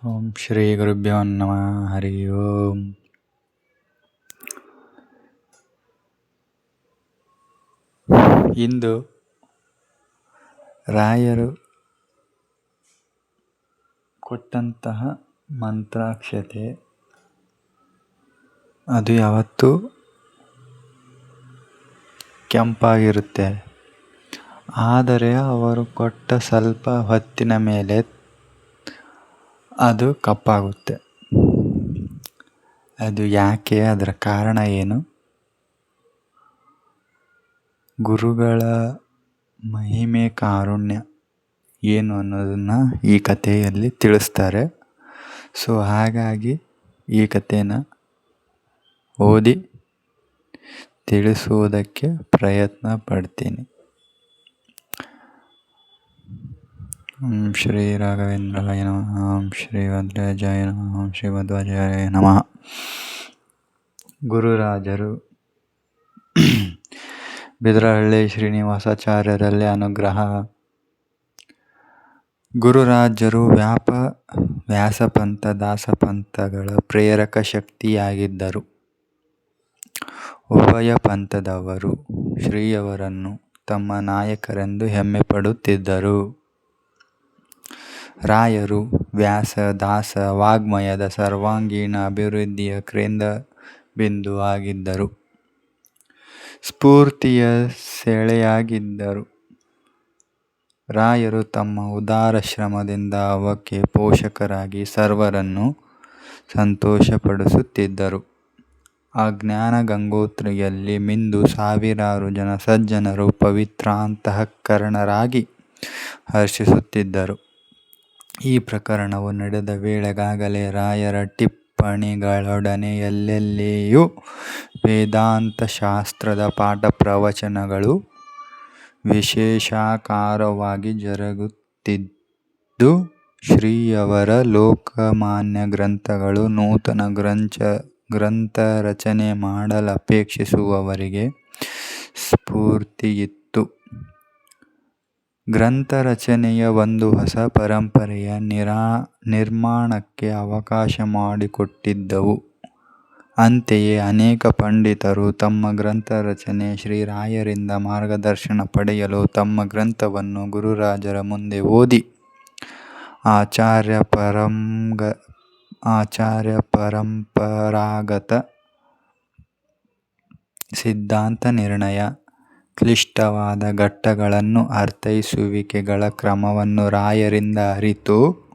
ಓಂ ಶ್ರೀ ಗುರುಭ್ಯೋ ನಮಃ. ಹರಿ ಓಂ. ಇಂದು ರಾಯರು ಕೊಟ್ಟಂತಹ ಮಂತ್ರಾಕ್ಷತೆ ಅದು ಯಾವತ್ತೂ ಕೆಂಪಾಗಿರುತ್ತೆ. ಆದರೆ ಅವರು ಕೊಟ್ಟ ಸ್ವಲ್ಪ ಹೊತ್ತಿನ ಮೇಲೆ ಅದು ಕಪ್ಪಾಗುತ್ತೆ. ಅದು ಯಾಕೆ? ಅದರ ಕಾರಣ ಏನು? ಗುರುಗಳ ಮಹಿಮೆ, ಕಾರುಣ್ಯ ಏನು ಅನ್ನೋದನ್ನು ಈ ಕಥೆಯಲ್ಲಿ ತಿಳಿಸ್ತಾರೆ. ಸೊ ಹಾಗಾಗಿ ಈ ಕಥೆನ ಓದಿ ತಿಳಿಸುವುದಕ್ಕೆ ಪ್ರಯತ್ನ ಪಡ್ತೀನಿ. ಓಂ ಶ್ರೀ ರಾಘವೇಂದ್ರಾಯ ನಮಃ. ಓಂ ಶ್ರೀ ವದ್ರಾಜಾಯ ನಮಃ. ಓಂ ಶ್ರೀ ಮಧ್ವಾಚಾರ್ಯಾಯ ನಮಃ. ಗುರುರಾಜರು ಬಿದರಹಳ್ಳಿ ಶ್ರೀನಿವಾಸಾಚಾರ್ಯರಲ್ಲಿ ಅನುಗ್ರಹ. ಗುರುರಾಜರು ವ್ಯಾಸಪಂಥ ದಾಸಪಂಥಗಳ ಪ್ರೇರಕ ಶಕ್ತಿಯಾಗಿದ್ದರು. ಉಭಯ ಪಂಥದವರು ಶ್ರೀಯವರನ್ನು ತಮ್ಮ ನಾಯಕರೆಂದು ಹೆಮ್ಮೆ ಪಡುತ್ತಿದ್ದರು. ರಾಯರು ವ್ಯಾಸ ದಾಸ ವಾಗ್ಮಯದ ಸರ್ವಾಂಗೀಣ ಅಭಿವೃದ್ಧಿಯ ಕೇಂದ್ರ ಬಿಂದು ಆಗಿದ್ದರು. ಸ್ಫೂರ್ತಿಯ ಸೆಲೆಯಾಗಿದ್ದರು. ರಾಯರು ತಮ್ಮ ಉದಾರ ಶ್ರಮದಿಂದ ಅವಕ್ಕೆ ಪೋಷಕರಾಗಿ ಸರ್ವರನ್ನು ಸಂತೋಷಪಡಿಸುತ್ತಿದ್ದರು. ಆ ಜ್ಞಾನ ಗಂಗೋತ್ರಿಯಲ್ಲಿ ಮಿಂದು ಸಾವಿರಾರು ಜನ ಸಜ್ಜನರು ಪವಿತ್ರಾಂತಃಕರಣರಾಗಿ ಹರ್ಷಿಸುತ್ತಿದ್ದರು. ಈ ಪ್ರಕರಣವು ನಡೆದ ವೇಳೆಗಾಗಲೇ ರಾಯರ ಟಿಪ್ಪಣಿಗಳೊಡನೆ ಎಲ್ಲೆಲ್ಲಿಯೂ ವೇದಾಂತ ಶಾಸ್ತ್ರದ ಪಾಠ ಪ್ರವಚನಗಳು ವಿಶೇಷಾಕಾರವಾಗಿ ಜರುಗುತ್ತಿದ್ದು, ಶ್ರೀಯವರ ಲೋಕಮಾನ್ಯ ಗ್ರಂಥಗಳು ನೂತನ ಗ್ರಂಥ ರಚನೆ ಮಾಡಲಪೇಕ್ಷಿಸುವವರಿಗೆ ಸ್ಫೂರ್ತಿಯಿತ್ತು. ಗ್ರಂಥ ರಚನೆಯ ಒಂದು ಹೊಸ ಪರಂಪರೆಯ ನಿರ್ಮಾಣಕ್ಕೆ ಅವಕಾಶ ಮಾಡಿಕೊಟ್ಟಿದ್ದವು. ಅಂತೆಯೇ ಅನೇಕ ಪಂಡಿತರು ತಮ್ಮ ಗ್ರಂಥ ರಚನೆ ಶ್ರೀರಾಯರಿಂದ ಮಾರ್ಗದರ್ಶನ ಪಡೆಯಲು ತಮ್ಮ ಗ್ರಂಥವನ್ನು ಗುರುರಾಜರ ಮುಂದೆ ಓದಿ ಆಚಾರ್ಯ ಪರಂಪರಾಗತ ಸಿದ್ಧಾಂತ ನಿರ್ಣಯ, ಕ್ಲಿಷ್ಟವಾದ ಘಟ್ಟಗಳನ್ನು ಅರ್ಥೈಸುವಿಕೆಗಳ ಕ್ರಮವನ್ನು ರಾಯರಿಂದ ಅರಿತು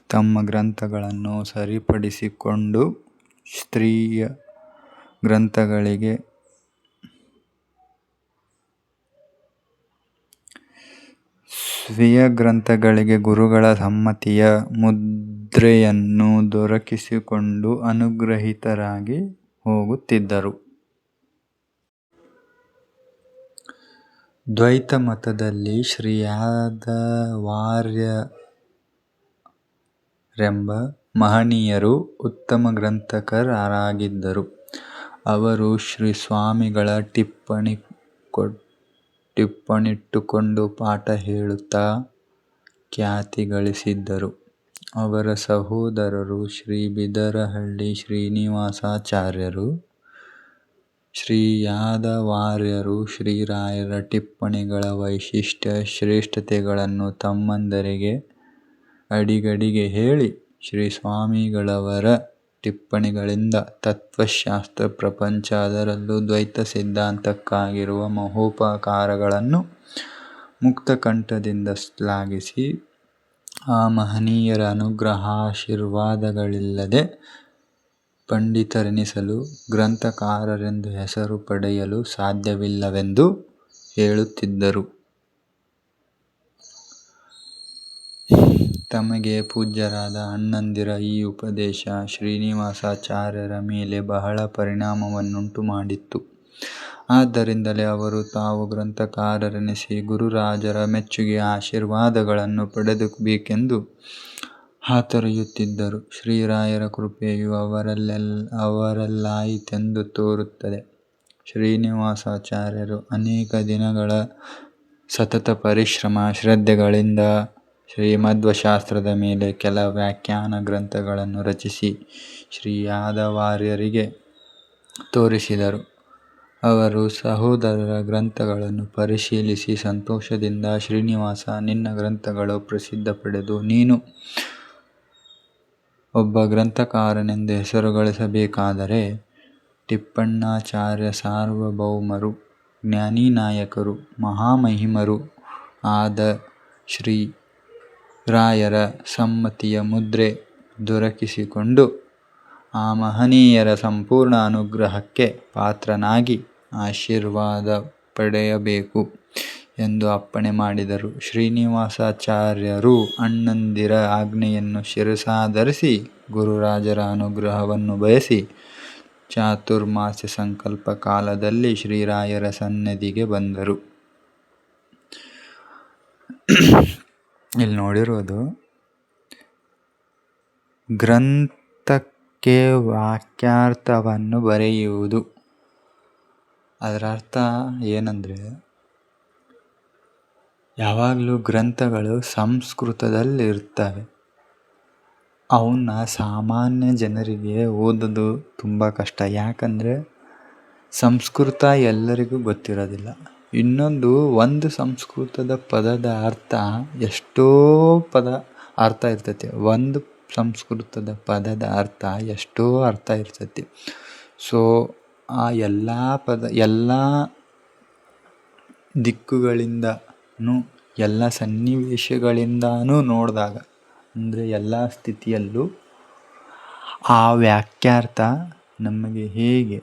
ತಮ್ಮ ಗ್ರಂಥಗಳನ್ನು ಸರಿಪಡಿಸಿಕೊಂಡು ಸ್ವೀಯ ಗ್ರಂಥಗಳಿಗೆ ಗುರುಗಳ ಸಮ್ಮತಿಯ ಮುದ್ರೆಯನ್ನು ದೊರಕಿಸಿಕೊಂಡು ಅನುಗ್ರಹಿತರಾಗಿ ಹೋಗುತ್ತಿದ್ದರು. ದ್ವೈತ ಮತದಲ್ಲಿ ಶ್ರೀ ಯಾದವಾರ್ಯರೆಂಬ ಮಹನೀಯರು ಉತ್ತಮ ಗ್ರಂಥಕಾರರಾಗಿದ್ದರು. ಅವರು ಶ್ರೀ ಸ್ವಾಮಿಗಳ ಟಿಪ್ಪಣಿಟ್ಟುಕೊಂಡು ಪಾಠ ಹೇಳುತ್ತಾ ಖ್ಯಾತಿ ಗಳಿಸಿದ್ದರು. ಅವರ ಸಹೋದರರು ಶ್ರೀ ಬಿದರಹಳ್ಳಿ ಶ್ರೀನಿವಾಸಾಚಾರ್ಯರು, ಶ್ರೀ ಯಾದವಾರ್ಯರು ಶ್ರೀರಾಯರ ಟಿಪ್ಪಣಿಗಳ ವೈಶಿಷ್ಟ್ಯ ಶ್ರೇಷ್ಠತೆಗಳನ್ನು ತಮ್ಮಂದಿರಿಗೆ ಅಡಿಗಡಿಗೆ ಹೇಳಿ ಶ್ರೀ ಸ್ವಾಮಿಗಳವರ ಟಿಪ್ಪಣಿಗಳಿಂದ ತತ್ವಶಾಸ್ತ್ರ ಪ್ರಪಂಚ ಅದರಲ್ಲೂ ದ್ವೈತ ಸಿದ್ಧಾಂತಕ್ಕಾಗಿರುವ ಮಹೋಪಕಾರಗಳನ್ನು ಮುಕ್ತಕಂಠದಿಂದ ಶ್ಲಾಘಿಸಿ ಆ ಮಹನೀಯರ ಅನುಗ್ರಹಾಶೀರ್ವಾದಗಳಿಲ್ಲದೆ ಪಂಡಿತರೆನಿಸಲು ಗ್ರಂಥಕಾರರೆಂದು ಹೆಸರು ಪಡೆಯಲು ಸಾಧ್ಯವಿಲ್ಲವೆಂದು ಹೇಳುತ್ತಿದ್ದರು. ತಮಗೆ ಪೂಜ್ಯರಾದ ಅಣ್ಣಂದಿರ ಈ ಉಪದೇಶ ಶ್ರೀನಿವಾಸಾಚಾರ್ಯರ ಮೇಲೆ ಬಹಳ ಪರಿಣಾಮವನ್ನುಂಟು ಮಾಡಿತ್ತು. ಆದ್ದರಿಂದಲೇ ಅವರು ತಾವು ಗ್ರಂಥಕಾರರೆನಿಸಿ ಗುರುರಾಜರ ಮೆಚ್ಚುಗೆಯ ಆಶೀರ್ವಾದಗಳನ್ನು ಪಡೆಯಬೇಕೆಂದು ಹಾತೊರೆಯುತ್ತಿದ್ದರು. ಶ್ರೀರಾಯರ ಕೃಪೆಯು ಅವರಲ್ಲಾಯಿತೆಂದು ತೋರುತ್ತದೆ. ಶ್ರೀನಿವಾಸಾಚಾರ್ಯರು ಅನೇಕ ದಿನಗಳ ಸತತ ಪರಿಶ್ರಮ ಶ್ರದ್ಧೆಗಳಿಂದ ಶ್ರೀಮಧ್ವಶಾಸ್ತ್ರದ ಮೇಲೆ ಕೆಲ ವ್ಯಾಖ್ಯಾನ ಗ್ರಂಥಗಳನ್ನು ರಚಿಸಿ ಶ್ರೀ ಯಾದವಾರ್ಯರಿಗೆ ತೋರಿಸಿದರು. ಅವರು ಸಹೋದರರ ಗ್ರಂಥಗಳನ್ನು ಪರಿಶೀಲಿಸಿ ಸಂತೋಷದಿಂದ, ಶ್ರೀನಿವಾಸ, ನಿನ್ನ ಗ್ರಂಥಗಳು ಪ್ರಸಿದ್ಧ ಪಡೆದು ನೀನು ಒಬ್ಬ ಗ್ರಂಥಕಾರನೆಂದು ಹೆಸರು ಗಳಿಸಬೇಕಾದರೆ ಟಿಪ್ಪಣ್ಣಾಚಾರ್ಯ ಸಾರ್ವಭೌಮರು, ಜ್ಞಾನಿನಾಯಕರು, ಮಹಾಮಹಿಮರು ಆದ ಶ್ರೀ ರಾಯರ ಸಮ್ಮತಿಯ ಮುದ್ರೆ ದೊರಕಿಸಿಕೊಂಡು ಆ ಮಹನೀಯರ ಸಂಪೂರ್ಣ ಅನುಗ್ರಹಕ್ಕೆ ಪಾತ್ರನಾಗಿ ಆಶೀರ್ವಾದ ಪಡೆಯಬೇಕು ಎಂದು ಅಪ್ಪಣೆ ಮಾಡಿದರು. ಶ್ರೀನಿವಾಸಾಚಾರ್ಯರು ಅಣ್ಣಂದಿರ ಆಜ್ಞೆಯನ್ನು ಶಿರಸಾಧರಿಸಿ ಗುರುರಾಜರ ಅನುಗ್ರಹವನ್ನು ಬಯಸಿ ಚಾತುರ್ಮಾಸ್ಯ ಸಂಕಲ್ಪ ಕಾಲದಲ್ಲಿ ಶ್ರೀರಾಯರ ಸನ್ನಿಧಿಗೆ ಬಂದರು. ಇಲ್ಲಿ ನೋಡಿರೋದು ಗ್ರಂಥಕ್ಕೆ ವಾಕ್ಯಾರ್ಥವನ್ನು ಬರೆಯುವುದು. ಅದರ ಅರ್ಥ ಏನಂದರೆ, ಯಾವಾಗಲೂ ಗ್ರಂಥಗಳು ಸಂಸ್ಕೃತದಲ್ಲಿ ಇರ್ತವೆ. ಅವನ್ನ ಸಾಮಾನ್ಯ ಜನರಿಗೆ ಓದೋದು ತುಂಬ ಕಷ್ಟ. ಯಾಕಂದರೆ ಸಂಸ್ಕೃತ ಎಲ್ಲರಿಗೂ ಗೊತ್ತಿರೋದಿಲ್ಲ. ಇನ್ನೊಂದು, ಒಂದು ಸಂಸ್ಕೃತದ ಪದದ ಅರ್ಥ ಎಷ್ಟೋ ಪದ ಅರ್ಥ ಇರ್ತೈತಿ. ಒಂದು ಸಂಸ್ಕೃತದ ಪದದ ಅರ್ಥ ಎಷ್ಟೋ ಅರ್ಥ ಇರ್ತೈತಿ. ಸೊ ಆ ಎಲ್ಲ ದಿಕ್ಕುಗಳಿಂದನೂ ಎಲ್ಲ ಸನ್ನಿವೇಶಗಳಿಂದನೂ ನೋಡಿದಾಗ, ಅಂದರೆ ಎಲ್ಲ ಸ್ಥಿತಿಯಲ್ಲೂ ಆ ವಾಕ್ಯಾರ್ಥ ನಮಗೆ ಹೇಗೆ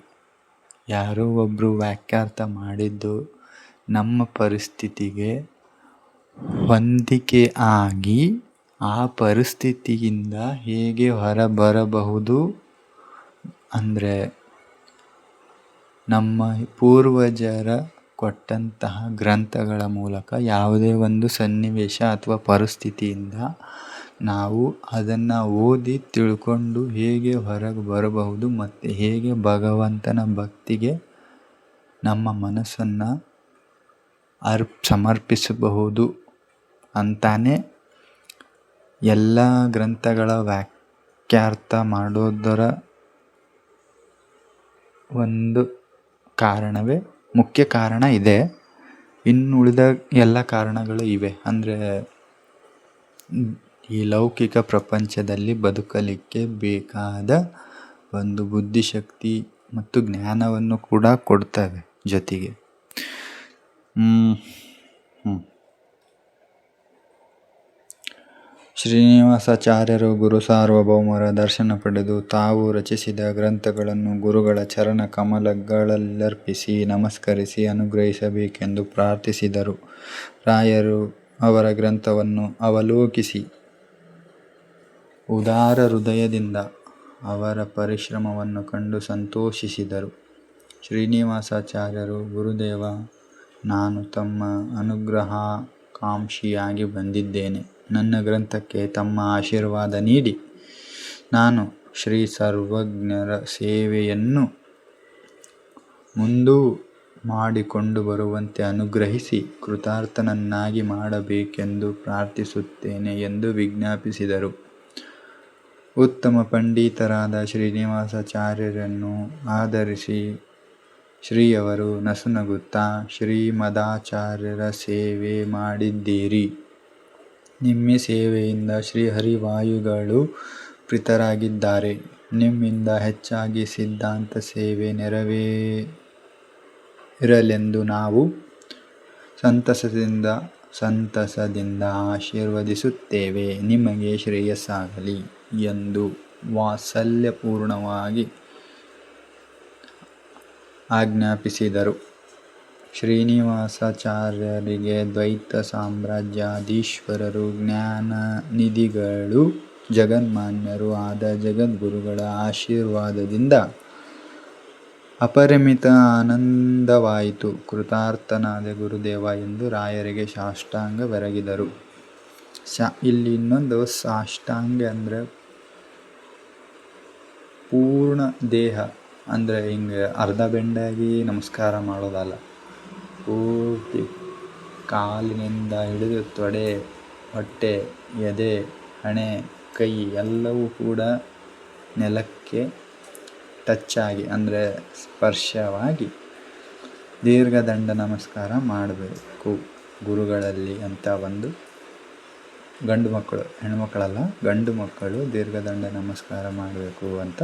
ಯಾರೋ ಒಬ್ಬರು ವಾಕ್ಯಾರ್ಥ ಮಾಡಿದ್ದು ನಮ್ಮ ಪರಿಸ್ಥಿತಿಗೆ ಹೊಂದಿಕೆ ಆಗಿ ಆ ಪರಿಸ್ಥಿತಿಯಿಂದ ಹೇಗೆ ಹೊರಬರಬಹುದು, ಅಂದರೆ ನಮ್ಮ ಪೂರ್ವಜರ ಕೊಟ್ಟಂತಹ ಗ್ರಂಥಗಳ ಮೂಲಕ ಯಾವುದೇ ಒಂದು ಸನ್ನಿವೇಶ ಅಥವಾ ಪರಿಸ್ಥಿತಿಯಿಂದ ನಾವು ಅದನ್ನು ಓದಿ ತಿಳ್ಕೊಂಡು ಹೇಗೆ ಹೊರಗೆ ಬರಬಹುದು ಮತ್ತು ಹೇಗೆ ಭಗವಂತನ ಭಕ್ತಿಗೆ ನಮ್ಮ ಮನಸ್ಸನ್ನು ಸಮರ್ಪಿಸಬಹುದು ಅಂತಾನೆ ಎಲ್ಲ ಗ್ರಂಥಗಳ ವಾಕ್ಯಾರ್ಥ ಮಾಡೋದರ ಒಂದು ಕಾರಣವೇ, ಮುಖ್ಯ ಕಾರಣ ಇದೆ. ಇನ್ನು ಉಳಿದ ಎಲ್ಲ ಕಾರಣಗಳು ಇವೆ. ಅಂದರೆ ಈ ಲೌಕಿಕ ಪ್ರಪಂಚದಲ್ಲಿ ಬದುಕಲಿಕ್ಕೆ ಬೇಕಾದ ಒಂದು ಬುದ್ಧಿಶಕ್ತಿ ಮತ್ತು ಜ್ಞಾನವನ್ನು ಕೂಡ ಕೊಡ್ತವೆ ಜೊತೆಗೆ. ಶ್ರೀನಿವಾಸಾಚಾರ್ಯರು ಗುರು ಸಾರ್ವಭೌಮರ ದರ್ಶನ ಪಡೆದು ತಾವು ರಚಿಸಿದ ಗ್ರಂಥಗಳನ್ನು ಗುರುಗಳ ಚರಣ ಕಮಲಗಳಲ್ಲರ್ಪಿಸಿ ನಮಸ್ಕರಿಸಿ ಅನುಗ್ರಹಿಸಬೇಕೆಂದು ಪ್ರಾರ್ಥಿಸಿದರು. ರಾಯರು ಅವರ ಗ್ರಂಥವನ್ನು ಅವಲೋಕಿಸಿ ಉದಾರ ಹೃದಯದಿಂದ ಅವರ ಪರಿಶ್ರಮವನ್ನು ಕಂಡು ಸಂತೋಷಿಸಿದರು. ಶ್ರೀನಿವಾಸಾಚಾರ್ಯರು, ಗುರುದೇವ, ನಾನು ತಮ್ಮ ಅನುಗ್ರಹಾಕಾಂಕ್ಷಿಯಾಗಿ ಬಂದಿದ್ದೇನೆ. ನನ್ನ ಗ್ರಂಥಕ್ಕೆ ತಮ್ಮ ಆಶೀರ್ವಾದ ನೀಡಿ ನಾನು ಶ್ರೀ ಸರ್ವಜ್ಞರ ಸೇವೆಯನ್ನು ಮುಂದೂ ಮಾಡಿಕೊಂಡು ಬರುವಂತೆ ಅನುಗ್ರಹಿಸಿ ಕೃತಾರ್ಥನನ್ನಾಗಿ ಮಾಡಬೇಕೆಂದು ಪ್ರಾರ್ಥಿಸುತ್ತೇನೆ ಎಂದು ವಿಜ್ಞಾಪಿಸಿದರು. ಉತ್ತಮ ಪಂಡಿತರಾದ ಶ್ರೀನಿವಾಸಾಚಾರ್ಯರನ್ನು ಆಧರಿಸಿ ಶ್ರೀಯವರು ನಸುನಗುತ್ತಾ, ಶ್ರೀಮದಾಚಾರ್ಯರ ಸೇವೆ ಮಾಡಿದ್ದೀರಿ. ನಿಮ್ಮ ಸೇವೆಯಿಂದ ಶ್ರೀಹರಿವಾಯುಗಳು ಪ್ರೀತರಾಗಿದ್ದಾರೆ. ನಿಮ್ಮಿಂದ ಹೆಚ್ಚಾಗಿ ಸಿದ್ಧಾಂತ ಸೇವೆ ನೆರವೇರಲೆಂದು ನಾವು ಸಂತಸದಿಂದ ಆಶೀರ್ವದಿಸುತ್ತೇವೆ. ನಿಮಗೆ ಶ್ರೇಯಸ್ಸಾಗಲಿ ಎಂದು ವಾತ್ಸಲ್ಯಪೂರ್ಣವಾಗಿ ಆಜ್ಞಾಪಿಸಿದರು. ಶ್ರೀನಿವಾಸಾಚಾರ್ಯರಿಗೆ ದ್ವೈತ ಸಾಮ್ರಾಜ್ಯಾಧೀಶ್ವರರು, ಜ್ಞಾನನಿಧಿಗಳೂ ಜಗನ್ಮಾನ್ಯರೂ ಆದ ಜಗದ್ಗುರುಗಳ ಆಶೀರ್ವಾದದಿಂದ ಅಪರಿಮಿತ ಆನಂದವಾಯಿತು. ಕೃತಾರ್ಥನಾದೆ ಗುರುದೇವ ಎಂದು ರಾಯರಿಗೆ ಸಾಷ್ಟಾಂಗ ಬೆರಗಿದರು. ಇಲ್ಲಿ ಇನ್ನೊಂದು, ಸಾಷ್ಟಾಂಗ ಅಂದರೆ ಪೂರ್ಣ ದೇಹ, ಅಂದರೆ ಹಿಂಗೆ ಅರ್ಧ ಬೆಂಡಾಗಿ ನಮಸ್ಕಾರ ಮಾಡೋದಲ್ಲ. ಪೂರ್ತಿ ಕಾಲಿನಿಂದ ಹಿಡಿದು ಹೊಟ್ಟೆ, ಎದೆ, ಹಣೆ, ಕೈ ಎಲ್ಲವೂ ಕೂಡ ನೆಲಕ್ಕೆ ಟಚ್ ಆಗಿ ಅಂದರೆ ಸ್ಪರ್ಶವಾಗಿ ದೀರ್ಘದಂಡ ನಮಸ್ಕಾರ ಮಾಡಬೇಕು ಗುರುಗಳಲ್ಲಿ ಅಂತ ಒಂದು ಗಂಡು ಮಕ್ಕಳು, ಹೆಣ್ಮಕ್ಕಳಲ್ಲ, ಗಂಡು ಮಕ್ಕಳು ದೀರ್ಘದಂಡ ನಮಸ್ಕಾರ ಮಾಡಬೇಕು ಅಂತ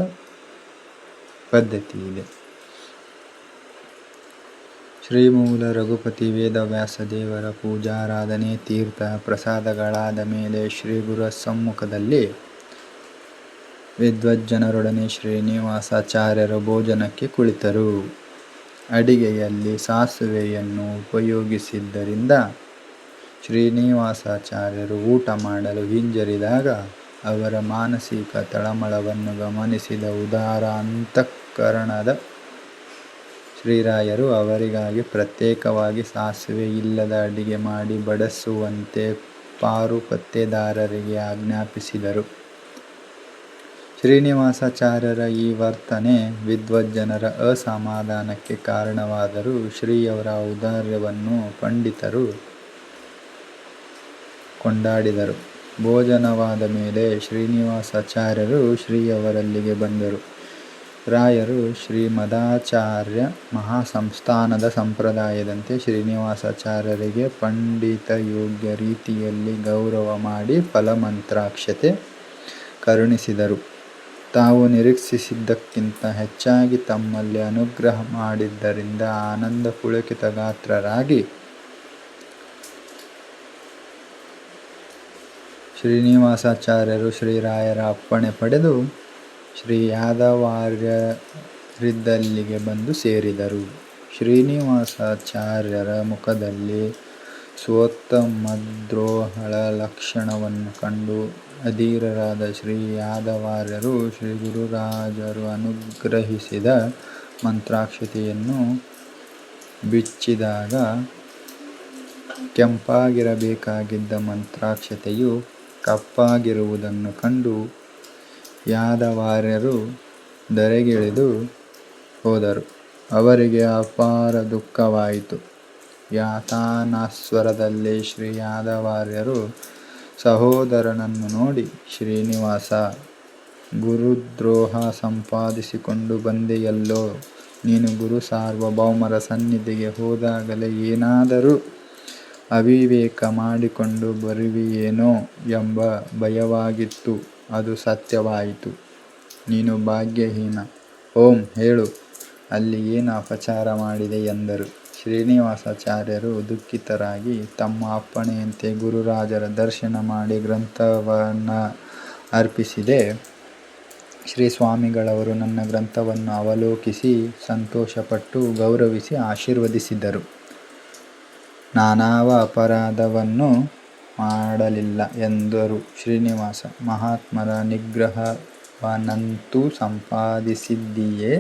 ಪದ್ಧತಿ ಇದೆ. ಶ್ರೀಮೂಲ ರಘುಪತಿ ವೇದವ್ಯಾಸ ದೇವರ ಪೂಜಾರಾಧನೆ ತೀರ್ಥ ಪ್ರಸಾದಗಳಾದ ಮೇಲೆ ಶ್ರೀ ಗುರು ಸಮ್ಮುಖದಲ್ಲಿ ವಿದ್ವಜ್ಜನರೊಡನೆ ಶ್ರೀನಿವಾಸಾಚಾರ್ಯರು ಭೋಜನಕ್ಕೆ ಕುಳಿತರು. ಅಡಿಗೆಯಲ್ಲಿ ಸಾಸುವೆಯನ್ನು ಉಪಯೋಗಿಸಿದ್ದರಿಂದ ಶ್ರೀನಿವಾಸಾಚಾರ್ಯರು ಊಟ ಮಾಡಲು ಹಿಂಜರಿದಾಗ ಅವರ ಮಾನಸಿಕ ತಳಮಳವನ್ನು ಗಮನಿಸಿದ ಉದಾರ ಅಂತಃಕರಣದ ಶ್ರೀರಾಯರು ಅವರಿಗಾಗಿ ಪ್ರತ್ಯೇಕವಾಗಿ ಸಾಸುವೆ ಇಲ್ಲದ ಅಡಿಗೆ ಮಾಡಿ ಬಡಿಸುವಂತೆ ಪಾರುಪತ್ಯೆದಾರರಿಗೆ ಆಜ್ಞಾಪಿಸಿದರು. ಶ್ರೀನಿವಾಸಾಚಾರ್ಯರ ಈ ವರ್ತನೆ ವಿದ್ವಜ್ಜನರ ಅಸಮಾಧಾನಕ್ಕೆ ಕಾರಣವಾದರೂ ಶ್ರೀಯವರ ಔದಾರ್ಯವನ್ನು ಪಂಡಿತರು ಕೊಂಡಾಡಿದರು. ಭೋಜನವಾದ ಮೇಲೆ ಶ್ರೀನಿವಾಸಾಚಾರ್ಯರು ಶ್ರೀಯವರಲ್ಲಿಗೆ ಬಂದರು. ರಾಯರು ಶ್ರೀಮದಾಚಾರ್ಯ ಮಹಾಸಂಸ್ಥಾನದ ಸಂಪ್ರದಾಯದಂತೆ ಶ್ರೀನಿವಾಸಾಚಾರ್ಯರಿಗೆ ಪಂಡಿತಯೋಗ್ಯ ರೀತಿಯಲ್ಲಿ ಗೌರವ ಮಾಡಿ ಫಲಮಂತ್ರಾಕ್ಷತೆ ಕರುಣಿಸಿದರು. ತಾವು ನಿರೀಕ್ಷಿಸಿದ್ದಕ್ಕಿಂತ ಹೆಚ್ಚಾಗಿ ತಮ್ಮಲ್ಲಿ ಅನುಗ್ರಹ ಮಾಡಿದ್ದರಿಂದ ಆನಂದ ಪುಳಕಿತಗಾತ್ರರಾಗಿ ಶ್ರೀನಿವಾಸಾಚಾರ್ಯರು ಶ್ರೀರಾಯರ ಅಪ್ಪಣೆ ಪಡೆದು ಶ್ರೀ ಯಾದವಾರ್ಯರಿದ್ದಲ್ಲಿಗೆ ಬಂದು ಸೇರಿದರು. ಶ್ರೀನಿವಾಸಾಚಾರ್ಯರ ಮುಖದಲ್ಲಿ ಸ್ವೋತ್ತಮದ್ರೋಹಳ ಲಕ್ಷಣವನ್ನು ಕಂಡು ಅಧೀರರಾದ ಶ್ರೀ ಯಾದವಾರ್ಯರು ಶ್ರೀ ಗುರುರಾಜರು ಅನುಗ್ರಹಿಸಿದ ಮಂತ್ರಾಕ್ಷತೆಯನ್ನು ಬಿಚ್ಚಿದಾಗ ಕೆಂಪಾಗಿರಬೇಕಾಗಿದ್ದ ಮಂತ್ರಾಕ್ಷತೆಯು ಕಪ್ಪಾಗಿರುವುದನ್ನು ಕಂಡು ಯಾದವಾರ್ಯರು ಧರೆಗಿಳಿದು ಹೋದರು. ಅವರಿಗೆ ಅಪಾರ ದುಃಖವಾಯಿತು. ಯಾತನಾಸ್ವರದಲ್ಲಿ ಶ್ರೀ ಯಾದವಾರ್ಯರು ಸಹೋದರನನ್ನು ನೋಡಿ, ಶ್ರೀನಿವಾಸ, ಗುರುದ್ರೋಹ ಸಂಪಾದಿಸಿಕೊಂಡು ಬಂದೆಯಲ್ಲೋ, ನೀನು ಗುರು ಸಾರ್ವಭೌಮರ ಸನ್ನಿಧಿಗೆ ಹೋದಾಗಲೇ ಏನಾದರೂ ಅವಿವೇಕ ಮಾಡಿಕೊಂಡು ಬರುವಿಯೇನೋ ಎಂಬ ಭಯವಾಗಿತ್ತು. ಅದು ಸತ್ಯವಾಯಿತು. ನೀನು ಭಾಗ್ಯಹೀನ. ಓಂ ಹೇಳು, ಅಲ್ಲಿ ಏನು ಅಪಚಾರ ಮಾಡಿದೆ ಎಂದರು. ಶ್ರೀನಿವಾಸಾಚಾರ್ಯರು ದುಃಖಿತರಾಗಿ ತಮ್ಮ ಅಪ್ಪಣೆಯಂತೆ ಗುರುರಾಜರ ದರ್ಶನ ಮಾಡಿ ಗ್ರಂಥವನ್ನು ಅರ್ಪಿಸಿದೆ. ಶ್ರೀ ಸ್ವಾಮಿಗಳವರು ನನ್ನ ಗ್ರಂಥವನ್ನು ಅವಲೋಕಿಸಿ ಸಂತೋಷಪಟ್ಟು ಗೌರವಿಸಿ ಆಶೀರ್ವದಿಸಿದರು. ನಾನಾವ ಅಪರಾಧವನ್ನು ಮಾಡಲಿಲ್ಲ ಎಂದರು. ಶ್ರೀನಿವಾಸ, ಮಹಾತ್ಮರ ನಿಗ್ರಹವನ್ನಂತೂ ಸಂಪಾದಿಸಿದ್ದೀಯೆ,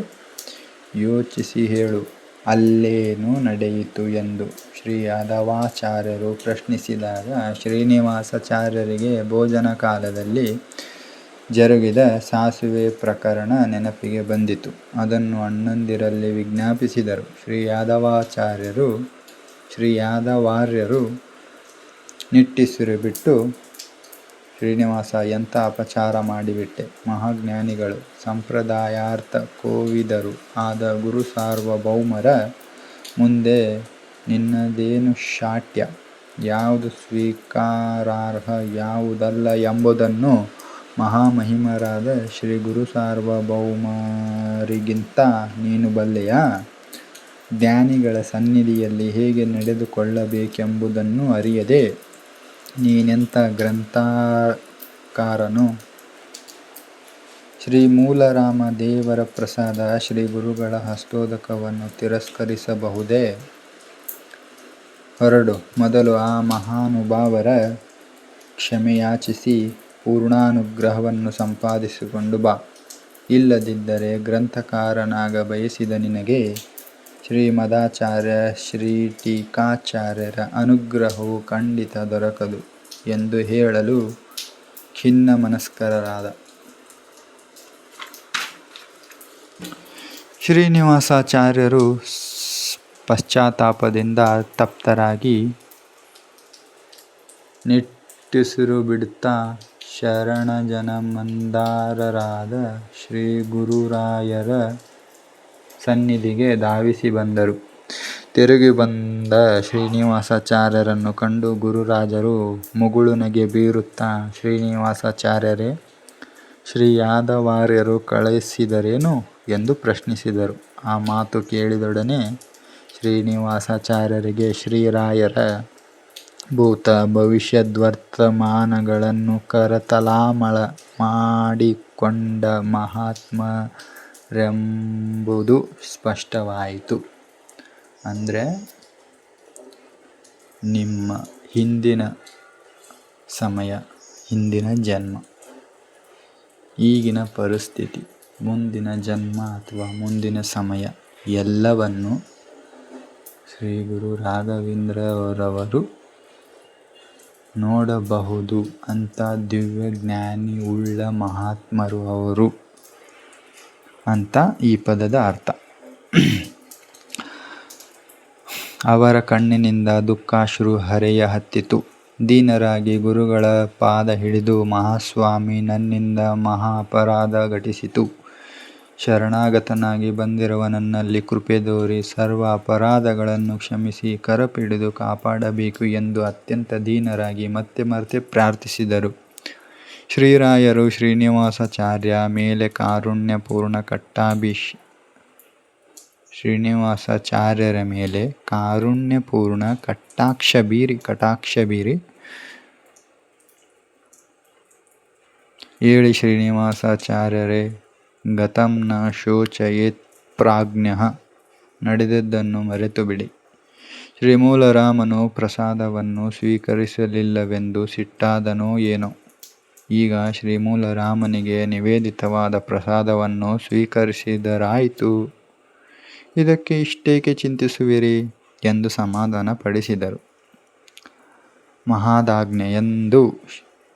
ಯೋಚಿಸಿ ಹೇಳು, ಅಲ್ಲೇನು ನಡೆಯಿತು ಎಂದು ಶ್ರೀ ಯಾದವಾಚಾರ್ಯರು ಪ್ರಶ್ನಿಸಿದಾಗ ಶ್ರೀನಿವಾಸಾಚಾರ್ಯರಿಗೆ ಭೋಜನ ಕಾಲದಲ್ಲಿ ಜರುಗಿದ ಸಾಸುವೆ ಪ್ರಕರಣ ನೆನಪಿಗೆ ಬಂದಿತು. ಅದನ್ನು ಅಣ್ಣಂದಿರಲ್ಲಿ ವಿಜ್ಞಾಪಿಸಿದರು. ಶ್ರೀ ಯಾದವಾರ್ಯರು ನಿಟ್ಟುಸಿರು ಬಿಟ್ಟು, ಶ್ರೀನಿವಾಸ, ಎಂಥ ಅಪಚಾರ ಮಾಡಿಬಿಟ್ಟೆ. ಮಹಾಜ್ಞಾನಿಗಳು, ಸಂಪ್ರದಾಯಾರ್ಥ ಕೋವಿದರು ಆದ ಗುರು ಸಾರ್ವಭೌಮರ ಮುಂದೆ ನಿನ್ನದೇನು ಶಾಠ್ಯ, ಯಾವುದು ಸ್ವೀಕಾರಾರ್ಹ, ಯಾವುದಲ್ಲ ಎಂಬುದನ್ನು ಮಹಾಮಹಿಮರಾದ ಶ್ರೀ ಗುರು ಸಾರ್ವಭೌಮರಿಗಿಂತ ನೀನು ಬಲ್ಲೆಯಾ? ಜ್ಞಾನಿಗಳ ಸನ್ನಿಧಿಯಲ್ಲಿ ಹೇಗೆ ನಡೆದುಕೊಳ್ಳಬೇಕೆಂಬುದನ್ನು ಅರಿಯದೆ ನೀನೆಂಥ ಗ್ರಂಥಕಾರನು? ಶ್ರೀ ಮೂಲರಾಮ ದೇವರ ಪ್ರಸಾದ ಶ್ರೀ ಗುರುಗಳ ಹಸ್ತೋದಕವನ್ನು ತಿರಸ್ಕರಿಸಬಹುದೇ? ಹೊರಡು, ಮೊದಲು ಆ ಮಹಾನುಭಾವರ ಕ್ಷಮೆಯಾಚಿಸಿ ಪೂರ್ಣಾನುಗ್ರಹವನ್ನು ಸಂಪಾದಿಸಿಕೊಂಡು ಬಾ. ಇಲ್ಲದಿದ್ದರೆ ಗ್ರಂಥಕಾರನಾಗ ಬಯಸಿದ ನಿನಗೆ ಶ್ರೀಮದಾಚಾರ್ಯ ಶ್ರೀ ಟೀಕಾಚಾರ್ಯರ ಅನುಗ್ರಹವು ಖಂಡಿತ ದೊರಕದು ಎಂದು ಹೇಳಲು ಖಿನ್ನಮನಸ್ಕರಾದ ಶ್ರೀನಿವಾಸಾಚಾರ್ಯರು ಪಶ್ಚಾತ್ತಾಪದಿಂದ ತಪ್ತರಾಗಿ ತುಸಿರು ಬಿಡುತ್ತಾ ಶರಣಜನಮಂದಾರರಾದ ಶ್ರೀ ಗುರುರಾಯರ ಸನ್ನಿಧಿಗೆ ಧಾವಿಸಿ ಬಂದರು. ತಿರುಗಿ ಬಂದ ಶ್ರೀನಿವಾಸಾಚಾರ್ಯರನ್ನು ಕಂಡು ಗುರುರಾಜರು ಮುಗುಳು ನಗೆ ಬೀರುತ್ತಾ, ಶ್ರೀನಿವಾಸಾಚಾರ್ಯರೇ, ಶ್ರೀ ಯಾದವಾರ್ಯರು ಕಳಿಸಿದರೇನು ಎಂದು ಪ್ರಶ್ನಿಸಿದರು. ಆ ಮಾತು ಕೇಳಿದೊಡನೆ ಶ್ರೀನಿವಾಸಾಚಾರ್ಯರಿಗೆ ಶ್ರೀರಾಯರ ಭೂತ ಭವಿಷ್ಯದ್ವರ್ತಮಾನಗಳನ್ನು ಕರತಲಾಮಲ ಮಾಡಿಕೊಂಡ ಮಹಾತ್ಮರೆಂಬುದು ಸ್ಪಷ್ಟವಾಯಿತು. ಅಂದರೆ ನಿಮ್ಮ ಹಿಂದಿನ ಸಮಯ, ಹಿಂದಿನ ಜನ್ಮ, ಈಗಿನ ಪರಿಸ್ಥಿತಿ, ಮುಂದಿನ ಜನ್ಮ ಅಥವಾ ಮುಂದಿನ ಸಮಯ ಎಲ್ಲವನ್ನು ಶ್ರೀ ಗುರು ರಾಘವೇಂದ್ರರವರು ನೋಡಬಹುದು ಅಂತ ದಿವ್ಯ ಜ್ಞಾನಿ ಉಳ್ಳ ಮಹಾತ್ಮರು ಅವರು ಅಂತ ಈ ಪದದ ಅರ್ಥ. ಅವರ ಕಣ್ಣಿನಿಂದ ದುಃಖಾಶ್ರು ಹರೆಯ ಹತ್ತಿತು. ದೀನರಾಗಿ ಗುರುಗಳ ಪಾದ ಹಿಡಿದು, ಮಹಾಸ್ವಾಮಿ, ನನ್ನಿಂದ ಮಹಾ ಅಪರಾಧ ಘಟಿಸಿತು. ಶರಣಾಗತನಾಗಿ ಬಂದಿರುವ ನನ್ನಲ್ಲಿ ಕೃಪೆ ತೋರಿ ಸರ್ವ ಅಪರಾಧಗಳನ್ನು ಕ್ಷಮಿಸಿ ಕರಪಿಡಿದು ಕಾಪಾಡಬೇಕು ಎಂದು ಅತ್ಯಂತ ದೀನರಾಗಿ ಮತ್ತೆ ಪ್ರಾರ್ಥಿಸಿದರು. ಶ್ರೀರಾಯರು ಶ್ರೀನಿವಾಸಾಚಾರ್ಯ ಮೇಲೆ ಶ್ರೀನಿವಾಸಾಚಾರ್ಯರ ಮೇಲೆ ಕಾರುಣ್ಯಪೂರ್ಣ ಕಟಾಕ್ಷ ಬೀರಿ ಹೇಳಿ, ಶ್ರೀನಿವಾಸಾಚಾರ್ಯರೇ, ಗತಂ ನ ಶೋಚಯೇತ್ ಪ್ರಾಜ್ಞಃ, ನಡೆದದ್ದನ್ನು ಮರೆತು ಬಿಡಿ. ಶ್ರೀಮೂಲರಾಮನು ಪ್ರಸಾದವನ್ನು ಸ್ವೀಕರಿಸಲಿಲ್ಲವೆಂದು ಸಿಟ್ಟಾದನೋ ಏನೋ. ಈಗ ಶ್ರೀಮೂಲರಾಮನಿಗೆ ನಿವೇದಿತವಾದ ಪ್ರಸಾದವನ್ನು ಸ್ವೀಕರಿಸಿದರಾಯಿತು. ಇದಕ್ಕೆ ಇಷ್ಟೇಕೆ ಚಿಂತಿಸುವಿರಿ ಎಂದು ಸಮಾಧಾನ ಪಡಿಸಿದರು. ಮಹಾದಾಜ್ಞೆ ಎಂದು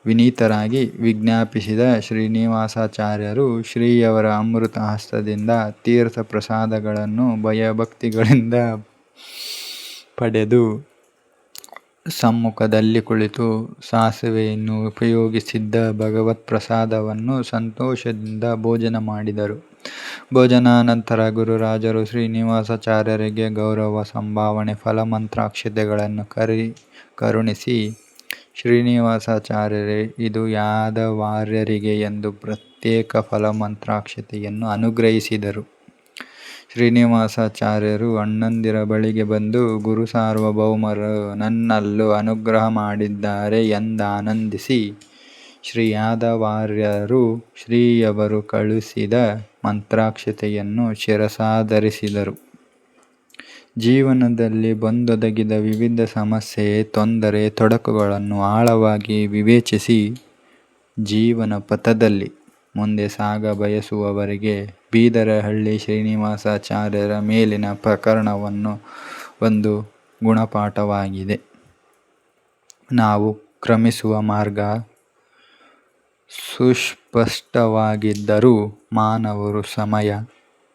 ವಿನೀತರಾಗಿ ವಿಜ್ಞಾಪಿಸಿದ ಶ್ರೀನಿವಾಸಾಚಾರ್ಯರು ಶ್ರೀಯವರ ಅಮೃತ ಹಸ್ತದಿಂದ ತೀರ್ಥ ಪ್ರಸಾದಗಳನ್ನು ಭಯಭಕ್ತಿಗಳಿಂದ ಪಡೆದು ಸಮ್ಮುಖದಲ್ಲಿ ಕುಳಿತು ಸಾಸಿವೆಯನ್ನು ಉಪಯೋಗಿಸಿದ್ದ ಭಗವತ್ ಪ್ರಸಾದವನ್ನು ಸಂತೋಷದಿಂದ ಭೋಜನ ಮಾಡಿದರು. ಭೋಜನಾನಂತರ ಗುರುರಾಜರು ಶ್ರೀನಿವಾಸಾಚಾರ್ಯರಿಗೆ ಗೌರವ ಸಂಭಾವನೆ ಫಲಮಂತ್ರಾಕ್ಷತೆಗಳನ್ನು ಕರುಣಿಸಿ, ಶ್ರೀನಿವಾಸಾಚಾರ್ಯರೇ, ಇದು ಯಾದವಾರ್ಯರಿಗೆ ಎಂದು ಪ್ರತ್ಯೇಕ ಫಲಮಂತ್ರಾಕ್ಷತೆಯನ್ನು ಅನುಗ್ರಹಿಸಿದರು. ಶ್ರೀನಿವಾಸಾಚಾರ್ಯರು ಅಣ್ಣಂದಿರ ಬಳಿಗೆ ಬಂದು, ಗುರು ಸಾರ್ವಭೌಮರು ನನ್ನಲ್ಲೂ ಅನುಗ್ರಹ ಮಾಡಿದ್ದಾರೆ ಎಂದಾನಂದಿಸಿ, ಶ್ರೀ ಯಾದವಾರ್ಯರು ಶ್ರೀಯವರು ಕಳುಹಿಸಿದ ಮಂತ್ರಾಕ್ಷತೆಯನ್ನು ಶಿರಸಾಧರಿಸಿದರು. ಜೀವನದಲ್ಲಿ ಬಂದೊದಗಿದ ವಿವಿಧ ಸಮಸ್ಯೆ, ತೊಂದರೆ, ತೊಡಕುಗಳನ್ನು ಆಳವಾಗಿ ವಿವೇಚಿಸಿ ಜೀವನ ಪಥದಲ್ಲಿ ಮುಂದೆ ಸಾಗ ಬಯಸುವವರಿಗೆ ಬೀದರಹಳ್ಳಿ ಶ್ರೀನಿವಾಸಾಚಾರ್ಯರ ಮೇಲಿನ ಪ್ರಕರಣವನ್ನು ಒಂದು ಗುಣಪಾಠವಾಗಿದೆ. ನಾವು ಕ್ರಮಿಸುವ ಮಾರ್ಗ ಸುಸ್ಪಷ್ಟವಾಗಿದ್ದರೂ ಮಾನವರು ಸಮಯ,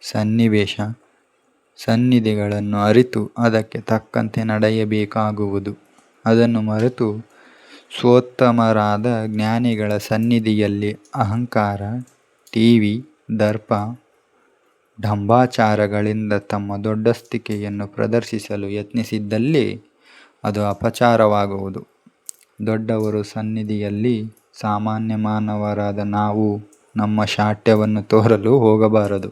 ಸನ್ನಿವೇಶ, ಸನ್ನಿಧಿಗಳನ್ನು ಅರಿತು ಅದಕ್ಕೆ ತಕ್ಕಂತೆ ನಡೆಯಬೇಕಾಗುವುದು. ಅದನ್ನು ಮರೆತು ಸ್ವೋತ್ತಮರಾದ ಜ್ಞಾನಿಗಳ ಸನ್ನಿಧಿಯಲ್ಲಿ ಅಹಂಕಾರ, ಟಿವಿ, ದರ್ಪ, ಢಂಬಾಚಾರಗಳಿಂದ ತಮ್ಮ ದೊಡ್ಡಸ್ತಿಕೆಯನ್ನು ಪ್ರದರ್ಶಿಸಲು ಯತ್ನಿಸಿದ್ದಲ್ಲಿ ಅದು ಅಪಚಾರವಾಗುವುದು. ದೊಡ್ಡವರ ಸನ್ನಿಧಿಯಲ್ಲಿ ಸಾಮಾನ್ಯ ಮಾನವರಾದ ನಾವು ನಮ್ಮ ಶಾಠ್ಯವನ್ನು ತೋರಲು ಹೋಗಬಾರದು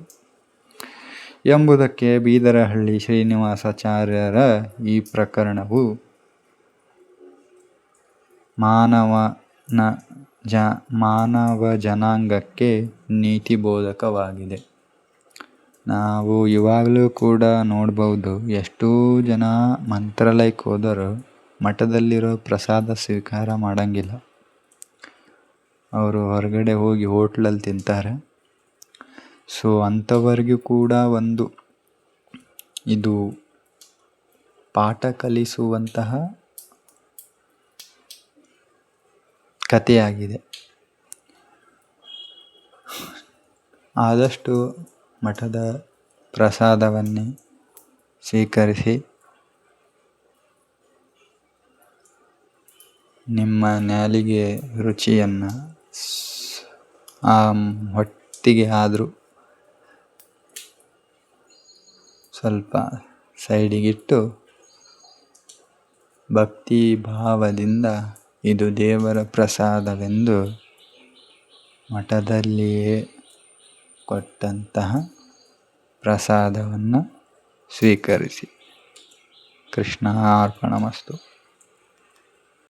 ಎಂಬುದಕ್ಕೆ ಬೀದರಹಳ್ಳಿ ಶ್ರೀನಿವಾಸಾಚಾರ್ಯರ ಈ ಪ್ರಕರಣವು ಮಾನವ ಜನಾಂಗಕ್ಕೆ ನೀತಿಬೋಧಕವಾಗಿದೆ. ನಾವು ಇವಾಗಲೂ ಕೂಡ ನೋಡ್ಬೋದು, ಎಷ್ಟೋ ಜನ ಮಂತ್ರಾಲಯಕ್ಕೆ ಹೋದರೂ ಮಠದಲ್ಲಿರೋ ಪ್ರಸಾದ ಸ್ವೀಕಾರ ಮಾಡಂಗಿಲ್ಲ. ಅವರು ಹೊರಗಡೆ ಹೋಗಿ ಹೋಟ್ಲಲ್ಲಿ ತಿಂತಾರೆ. ಸೊ ಅಂಥವರಿಗೂ ಕೂಡ ಇದು ಪಾಠ ಕಲಿಸುವಂತಹ ಕಥೆಯಾಗಿದೆ. ಆದಷ್ಟು ಮಠದ ಪ್ರಸಾದವನ್ನೇ ಸ್ವೀಕರಿಸಿ ನಿಮ್ಮ ನಾಲಿಗೆ ರುಚಿಯನ್ನು ಆ ಹೊತ್ತಿಗೆ ಆದರೂ ಸ್ವಲ್ಪ ಸೈಡಿಗಿಟ್ಟು ಭಕ್ತಿ ಭಾವದಿಂದ ಇದು ದೇವರ ಪ್ರಸಾದವೆಂದು ಮಠದಲ್ಲಿಯೇ ಕೊಟ್ಟಂತಹ ಪ್ರಸಾದವನ್ನು ಸ್ವೀಕರಿಸಿ. ಕೃಷ್ಣಾರ್ಪಣಮಸ್ತು.